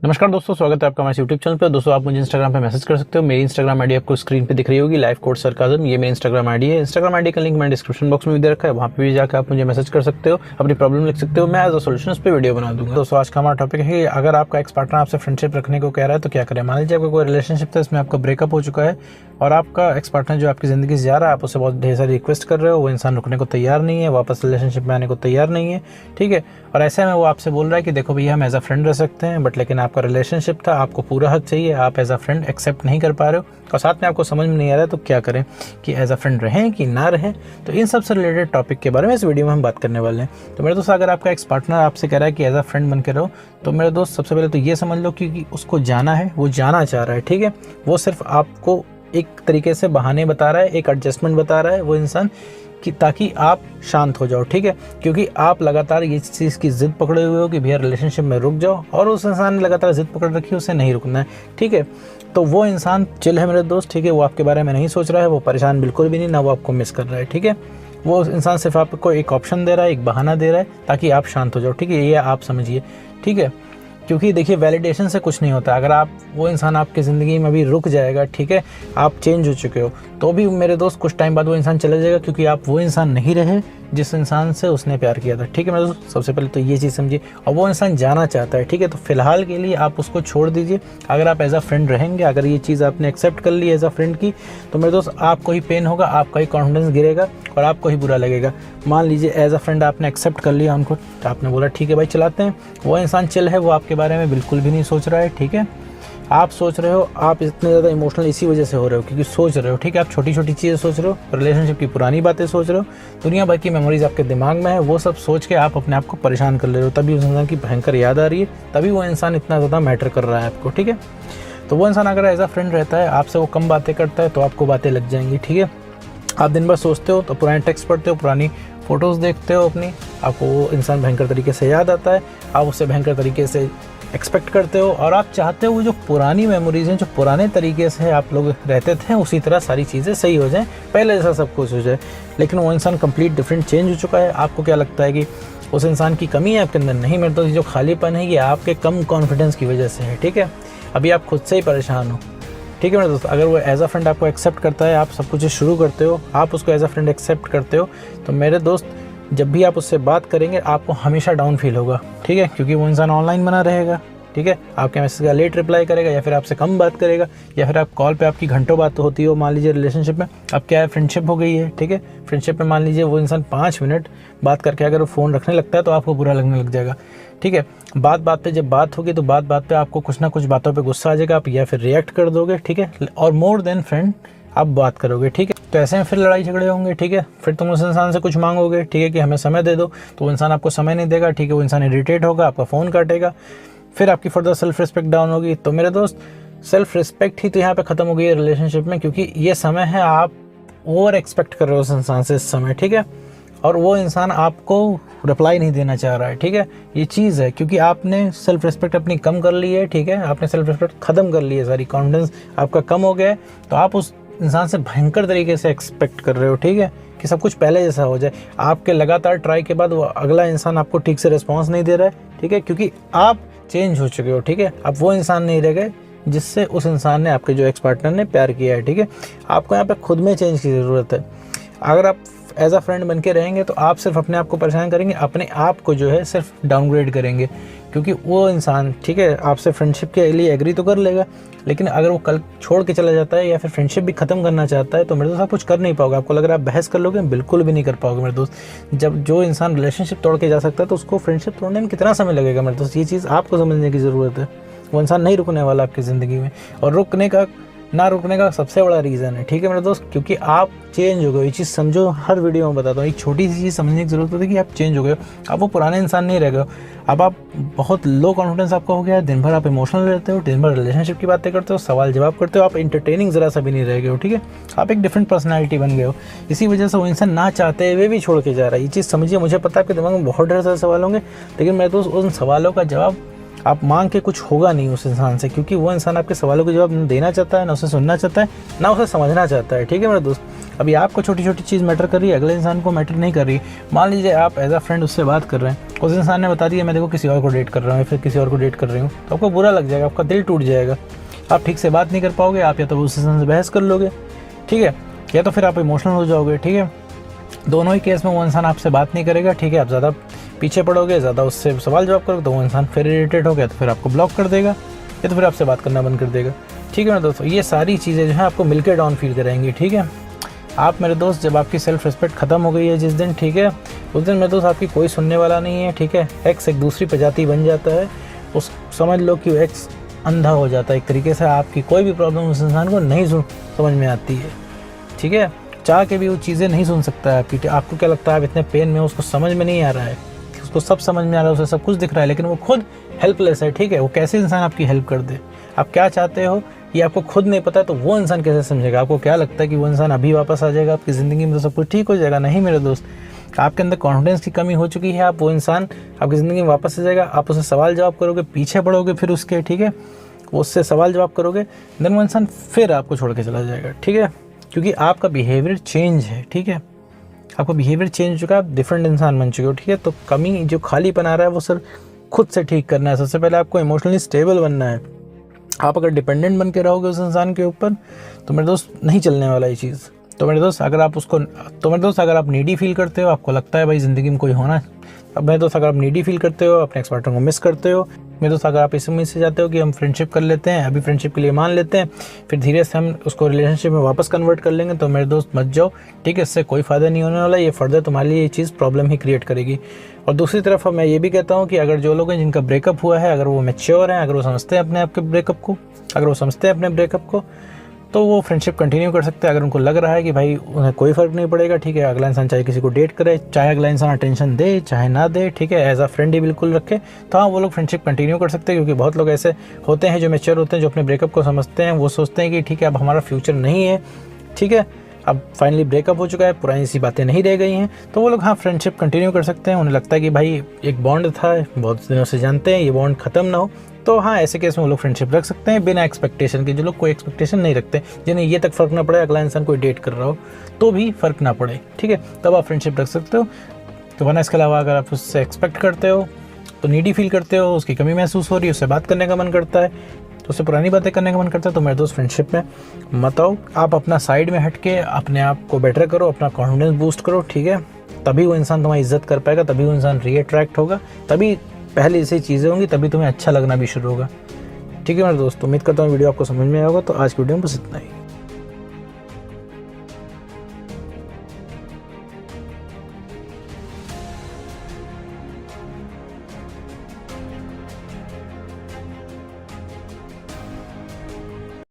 नमस्कार दोस्तों, स्वागत है आपका हमारे यूट्यूब चैनल पर। दोस्तों आप मुझे इंस्टाग्राम पे मैसेज कर सकते हो। मेरी इंस्टाग्राम आईडी आपको स्क्रीन पे दिख रही होगी, लाइफ कोड सरकाज़म। ये मेरी इंस्टाग्राम आईडी है। इंस्टाग्राम आईडी का लिंक मैंने डिस्क्रिप्शन बॉक्स में भी दे रखा है, वहाँ पे भी जाकर आप मुझे मैसेज कर सकते हो, अपनी प्रॉब्लम लिख सकते हो। मैं एज अ सोल्यूशन उस पर वीडियो बना दूंगा। दोस्तों आज का हमारा टॉपिक है कि अगर आपका एक्स पार्टनर आपसे फ्रेंडशिप रखने को कह रहा है तो क्या करें। मान लीजिए आपका कोई रिलेशनशिप था, इसमें आपका ब्रेकअप हो चुका है और आपका एक्स पार्टनर जो आपकी ज़िंदगी से जा रहा है, आप उससे बहुत ढेर सारी रिक्वेस्ट कर रहे हो, वो इंसान रुकने को तैयार नहीं है, वापस रिलेशनशिप में आने को तैयार नहीं है, ठीक है। और ऐसे में वो आपसे बोल रहा है कि देखो भैया हम एज अ फ्रेंड रह सकते हैं, बट लेकिन आपका रिलेशनशिप था, आपको पूरा हक चाहिए, आप एज अ फ्रेंड एक्सेप्ट नहीं कर पा रहे हो और साथ में आपको समझ में नहीं आ रहा है तो क्या करें कि एज अ फ्रेंड रहें कि ना रहें। तो इन सब से रिलेटेड टॉपिक के बारे में इस वीडियो में हम बात करने वाले हैं। तो मेरे दोस्त, अगर आपका एक्स पार्टनर आपसे कह रहा है कि एज अ फ्रेंड बन के रहो, तो मेरे दोस्त सबसे पहले तो ये समझ लो कि उसको जाना है, वो जाना चाह रहा है, ठीक है। वो सिर्फ आपको एक तरीके से बहाने बता रहा है, एक एडजस्टमेंट बता रहा है वो इंसान, कि ताकि आप शांत हो जाओ, ठीक है। क्योंकि आप लगातार ये चीज़ की ज़िद पकड़े हुए हो कि भैया रिलेशनशिप में रुक जाओ, और उस इंसान ने लगातार ज़िद पकड़ रखी है, उसे नहीं रुकना है, ठीक है। तो वो इंसान चिल है मेरे दोस्त, ठीक है। वो आपके बारे में नहीं सोच रहा है, वो परेशान बिल्कुल भी नहीं, ना वो आपको मिस कर रहा है, ठीक है। वो इंसान सिर्फ आपको एक ऑप्शन दे रहा है, एक बहाना दे रहा है ताकि आप शांत हो जाओ, ठीक है। ये आप समझिए, ठीक है। क्योंकि देखिए वैलिडेशन से कुछ नहीं होता। अगर आप वो इंसान आपकी ज़िंदगी में भी रुक जाएगा, ठीक है, आप चेंज हो चुके हो, तो भी मेरे दोस्त कुछ टाइम बाद वो इंसान चला जाएगा, क्योंकि आप वो इंसान नहीं रहे जिस इंसान से उसने प्यार किया था, ठीक है मेरे दोस्त। सबसे पहले तो ये चीज़ समझिए। और वो इंसान जाना चाहता है, ठीक है। तो फिलहाल के लिए आप उसको छोड़ दीजिए। अगर आप एज अ फ्रेंड रहेंगे, अगर ये चीज़ आपने एक्सेप्ट कर ली एज अ फ्रेंड की, तो मेरे दोस्त आपको ही पेन होगा, आपका ही कॉन्फिडेंस गिरेगा और आपको ही बुरा लगेगा। मान लीजिए एज अ फ्रेंड आपने एक्सेप्ट कर लिया उनको, तो आपने बोला ठीक है भाई चलाते हैं, वो इंसान चिल है, वो आपके बारे में बिल्कुल भी नहीं सोच रहा है, ठीक है। आप सोच रहे हो, आप इतने ज़्यादा इमोशनल इसी वजह से हो रहे हो क्योंकि सोच रहे हो, ठीक है। आप छोटी छोटी चीज़ें सोच रहे हो, रिलेशनशिप की पुरानी बातें सोच रहे हो, दुनिया भर की मेमोरीज आपके दिमाग में है, वो सब सोच के आप अपने आप को परेशान कर ले रहे हो। तभी उस इंसान की भयंकर याद आ रही है, तभी वो इंसान इतना ज़्यादा मैटर कर रहा है आपको, ठीक है। तो वो इंसान अगर एज अ फ्रेंड रहता है, आपसे वो कम बातें करता है, तो आपको बातें लग जाएंगी, ठीक है। आप दिन भर सोचते हो तो पुराने टेक्स्ट पढ़ते हो, पुरानी फ़ोटोज़ देखते हो अपनी, आपको वो इंसान भयंकर तरीके से याद आता है, आप उससे भयंकर तरीके से एक्सपेक्ट करते हो और आप चाहते हो वो जो पुरानी मेमोरीज़ हैं, जो पुराने तरीके से आप लोग रहते थे, उसी तरह सारी चीज़ें सही हो जाएं, पहले जैसा सब कुछ हो जाए। लेकिन वो इंसान कंप्लीट डिफरेंट चेंज हो चुका है। आपको क्या लगता है कि उस इंसान की कमी है आपके अंदर? नहीं मेरे दोस्त, जो खालीपन है ये आपके कम कॉन्फिडेंस की वजह से है, ठीक है। अभी आप खुद से ही परेशान हो, ठीक है मेरे दोस्त। अगर वो एज अ फ्रेंड आपको एक्सेप्ट करता है, आप सब कुछ शुरू करते हो, आप उसको एज अ फ्रेंड एक्सेप्ट करते हो, तो मेरे दोस्त जब भी आप उससे बात करेंगे आपको हमेशा डाउन फील होगा, ठीक है। क्योंकि वो इंसान ऑनलाइन बना रहेगा, ठीक है। आपके मैसेज का लेट रिप्लाई करेगा, या फिर आपसे कम बात करेगा, या फिर आप कॉल पे आपकी घंटों बात होती हो। मान लीजिए रिलेशनशिप में अब क्या है, फ्रेंडशिप हो गई है, ठीक है। फ्रेंडशिप में मान लीजिए वो इंसान 5 मिनट बात करके अगर वो फ़ोन रखने लगता है तो आपको बुरा लगने लग जाएगा, ठीक है। बात बात पे जब बात होगी तो बात बात पे आपको कुछ ना कुछ बातों पे गुस्सा आ जाएगा, आप या फिर रिएक्ट कर दोगे, ठीक है। और मोर देन फ्रेंड आप बात करोगे, ठीक है। तो ऐसे में फिर लड़ाई झगड़े होंगे, ठीक है। फिर तुम उस इंसान से कुछ मांगोगे, ठीक है, कि हमें समय दे दो, तो वो इंसान आपको समय नहीं देगा, ठीक है। वो इंसान इरिटेट होगा, आपका फ़ोन काटेगा, फिर आपकी फर्दर सेल्फ रिस्पेक्ट डाउन होगी। तो मेरे दोस्त सेल्फ रिस्पेक्ट ही तो यहाँ पे ख़त्म हो गई है रिलेशनशिप में, क्योंकि ये समय है आप ओवर एक्सपेक्ट कर रहे हो उस इंसान से इस समय, ठीक है। और वो इंसान आपको रिप्लाई नहीं देना चाह रहा है, ठीक है। ये चीज़ है क्योंकि आपने सेल्फ रिस्पेक्ट अपनी कम कर ली है, ठीक है। आपने सेल्फ रिस्पेक्ट ख़त्म कर ली है, सारी कॉन्फिडेंस आपका कम हो गया है, तो आप उस इंसान से भयंकर तरीके से एक्सपेक्ट कर रहे हो, ठीक है, कि सब कुछ पहले जैसा हो जाए। आपके लगातार ट्राई के बाद वो अगला इंसान आपको ठीक से रिस्पॉन्स नहीं दे रहा है, ठीक है, क्योंकि आप चेंज हो चुके हो, ठीक है। अब वो इंसान नहीं रह गए जिससे उस इंसान ने, आपके जो एक्स पार्टनर ने प्यार किया है, ठीक है। आपको यहाँ पे खुद में चेंज की ज़रूरत है। अगर आप एज अ फ्रेंड बन के रहेंगे तो आप सिर्फ अपने आप को परेशान करेंगे, अपने आप को जो है सिर्फ डाउनग्रेड करेंगे, क्योंकि वो इंसान, ठीक है, आपसे फ्रेंडशिप के लिए एग्री तो कर लेगा, लेकिन अगर वो कल छोड़ के चला जाता है या फिर फ्रेंडशिप भी ख़त्म करना चाहता है, तो मेरे दोस्त आप कुछ कर नहीं पाओगे। आपको लग रहा है आप बहस कर लोगे, बिल्कुल भी नहीं कर पाओगे मेरे दोस्त। जब जो इंसान रिलेशनशिप तोड़ के जा सकता है तो उसको फ्रेंडशिप तोड़ने में कितना समय लगेगा मेरे दोस्त, ये चीज़ आपको समझने की ज़रूरत है। वो इंसान नहीं रुकने वाला आपकी ज़िंदगी में, और रुकने का ना रुकने का सबसे बड़ा रीज़न है, ठीक है मेरे दोस्त, क्योंकि आप चेंज हो गए। ये चीज़ समझो, हर वीडियो में बताता हूँ, एक छोटी सी चीज़ समझने की ज़रूरत होती है कि आप चेंज हो गए। अब वो पुराने इंसान नहीं रह गए, अब आप बहुत लो कॉन्फिडेंस आपका हो गया है, दिन भर आप इमोशनल रहते हो, दिन भर रिलेशनशिप की बातें करते हो, सवाल जवाब करते हो, आप इंटरटेनिंग ज़रा सा भी नहीं रह गए हो, ठीक है। आप एक डिफरेंट पर्सनैलिटी बन गए हो। इसी वजह से वो इंसान ना चाहते हुए भी छोड़ के जा रहा है। ये चीज़ समझिए। मुझे पता है आपके दिमाग में बहुत ढेर सारे सवाल होंगे, लेकिन मेरे दोस्त उन सवालों का जवाब आप मांग के कुछ होगा नहीं उस इंसान से, क्योंकि वो इंसान आपके सवालों के जवाब न देना चाहता है, ना उसे सुनना चाहता है, ना उसे समझना चाहता है, ठीक है मेरे दोस्त। अभी आपको छोटी छोटी चीज़ मैटर कर रही है, अगले इंसान को मैटर नहीं कर रही। मान लीजिए आप एज अ फ्रेंड उससे बात कर रहे हैं, उस इंसान ने बता दिया मैं देखो किसी और को डेट कर रहा हूँ या फिर किसी और को डेट कर रही हूँ, तो आपको बुरा लग जाएगा, आपका दिल टूट जाएगा, आप ठीक से बात नहीं कर पाओगे, आप या तो उस इंसान से बहस कर लोगे, ठीक है, या तो फिर आप इमोशनल हो जाओगे, ठीक है। दोनों ही केस में वो इंसान आपसे बात नहीं करेगा, ठीक है, आप ज़्यादा पीछे पड़ोगे, ज़्यादा उससे सवाल जवाब करोगे तो वो इंसान फिर इरिटेट हो गया तो फिर आपको ब्लॉक कर देगा या तो फिर आपसे बात करना बंद कर देगा, ठीक है मेरे दोस्तों। ये सारी चीज़ें जो है आपको मिलकर डाउन फील कराएंगी, ठीक है। आप मेरे दोस्त जब आपकी सेल्फ रिस्पेक्ट ख़त्म हो गई है जिस दिन, ठीक है, उस दिन मेरे दोस्त आपकी कोई सुनने वाला नहीं है, ठीक है। एक्स एक दूसरी प्रजाति बन जाता है, उस समझ लो कि एक्स अंधा हो जाता है एक तरीके से, आपकी कोई भी प्रॉब्लम उस इंसान को नहीं समझ में आती है, ठीक है। चाह के भी वो चीज़ें नहीं सुन सकता है आपकी। आपको क्या लगता है आप इतने पेन में, उसको समझ में नहीं आ रहा है, उसको सब समझ में आ रहा है, उसे सब कुछ दिख रहा है, लेकिन वो खुद हेल्पलेस है, ठीक है। वो कैसे इंसान आपकी हेल्प कर दे, आप क्या चाहते हो ये आपको खुद नहीं पता, तो वो इंसान कैसे समझेगा। आपको क्या लगता है कि वो इंसान अभी वापस आ जाएगा आपकी ज़िंदगी में तो सब कुछ ठीक हो जाएगा? नहीं मेरे दोस्त, आपके अंदर कॉन्फिडेंस की कमी हो चुकी है। आप वो इंसान आपकी ज़िंदगी में वापस आ जाएगा, आप उससे सवाल जवाब करोगे, पीछे पड़ोगे फिर उसके, ठीक है, उससे सवाल जवाब करोगे, देन वो इंसान फिर आपको छोड़ के चला जाएगा, ठीक है, क्योंकि आपका बिहेवियर चेंज है, ठीक है। आपका बिहेवियर चेंज हो चुका है, आप डिफरेंट इंसान बन चुके हो, ठीक है। तो कमी जो खालीपन आ रहा है वो सर खुद से ठीक करना है। सबसे पहले आपको इमोशनली स्टेबल बनना है। आप अगर डिपेंडेंट बन के रहोगे उस इंसान के ऊपर तो मेरे दोस्त नहीं चलने वाला ये चीज़। तो मेरे दोस्त अगर आप नीडी फील करते हो, आपको लगता है भाई ज़िंदगी में कोई होना, अब मेरे दोस्त अगर आप नीडी फील करते हो, अपने एक्स पार्टनर को मिस करते हो, मेरे दोस्त अगर आप इस उम्मीद से जाते हो कि हम फ्रेंडशिप कर लेते हैं, अभी फ्रेंडशिप के लिए मान लेते हैं, फिर धीरे से हम उसको रिलेशनशिप में वापस कन्वर्ट कर लेंगे, तो मेरे दोस्त मत जाओ, ठीक है। इससे कोई फ़ायदा नहीं होने वाला, ये फर्दर तुम्हारे लिए ये चीज़ प्रॉब्लम ही क्रिएट करेगी। और दूसरी तरफ मैं ये भी कहता हूँ कि अगर जो लोग हैं जिनका ब्रेकअप हुआ है, अगर वो मैच्योर हैं, अगर वो समझते हैं अपने आप के ब्रेकअप को, अगर वो समझते हैं अपने ब्रेकअप को, तो वो फ्रेंडशिप कंटिन्यू कर सकते हैं। अगर उनको लग रहा है कि भाई उन्हें कोई फ़र्क नहीं पड़ेगा, ठीक है, अगला इंसान चाहे किसी को डेट करे, चाहे अगला इंसान अटेंशन दे चाहे ना दे, ठीक है, एज अ फ्रेंड ही बिल्कुल रखे, तो हाँ वो लोग फ्रेंडशिप कंटिन्यू कर सकते हैं। क्योंकि बहुत लोग ऐसे होते हैं जो मैच्योर होते हैं, जो अपने ब्रेकअप को समझते हैं, वो सोचते हैं कि ठीक है अब हमारा फ्यूचर नहीं है, ठीक है, अब फाइनली ब्रेकअप हो चुका है, पुरानी सी बातें नहीं रह गई हैं, तो वो लोग हाँ फ्रेंडशिप कंटिन्यू कर सकते हैं। उन्हें लगता है कि भाई एक बॉन्ड था, बहुत दिनों से जानते हैं, ये बॉन्ड ख़त्म ना हो, तो हाँ ऐसे केस में वो लोग फ्रेंडशिप रख सकते हैं बिना एक्सपेक्टेशन के। जो लोग कोई एक्सपेक्टेशन नहीं रखते, जिन्हें ये तक फ़र्क ना पड़े अगला इंसान कोई डेट कर रहा हो तो भी फ़र्क ना पड़े, ठीक है, तब आप फ्रेंडशिप रख सकते हो। तो वरना इसके अलावा अगर आप उससे एक्सपेक्ट करते हो, तो नीडी फील करते हो, उसकी कमी महसूस हो रही है, उससे बात करने का मन करता है, तो उससे पुरानी बातें करने का मन करता है, तो मेरे दोस्त फ्रेंडशिप में मत आओ। आप अपना साइड में हट के अपने आप को बेटर करो, अपना कॉन्फिडेंस बूस्ट करो, ठीक है, तभी वो इंसान तुम्हारी इज्जत कर पाएगा, तभी वो इंसान रीअट्रैक्ट होगा, तभी पहले से चीज़ें होंगी, तभी तुम्हें अच्छा लगना भी शुरू होगा, ठीक है मेरे दोस्त। उम्मीद करता हूँ वीडियो आपको समझ में आया होगा। तो आज की वीडियो में बस इतना ही।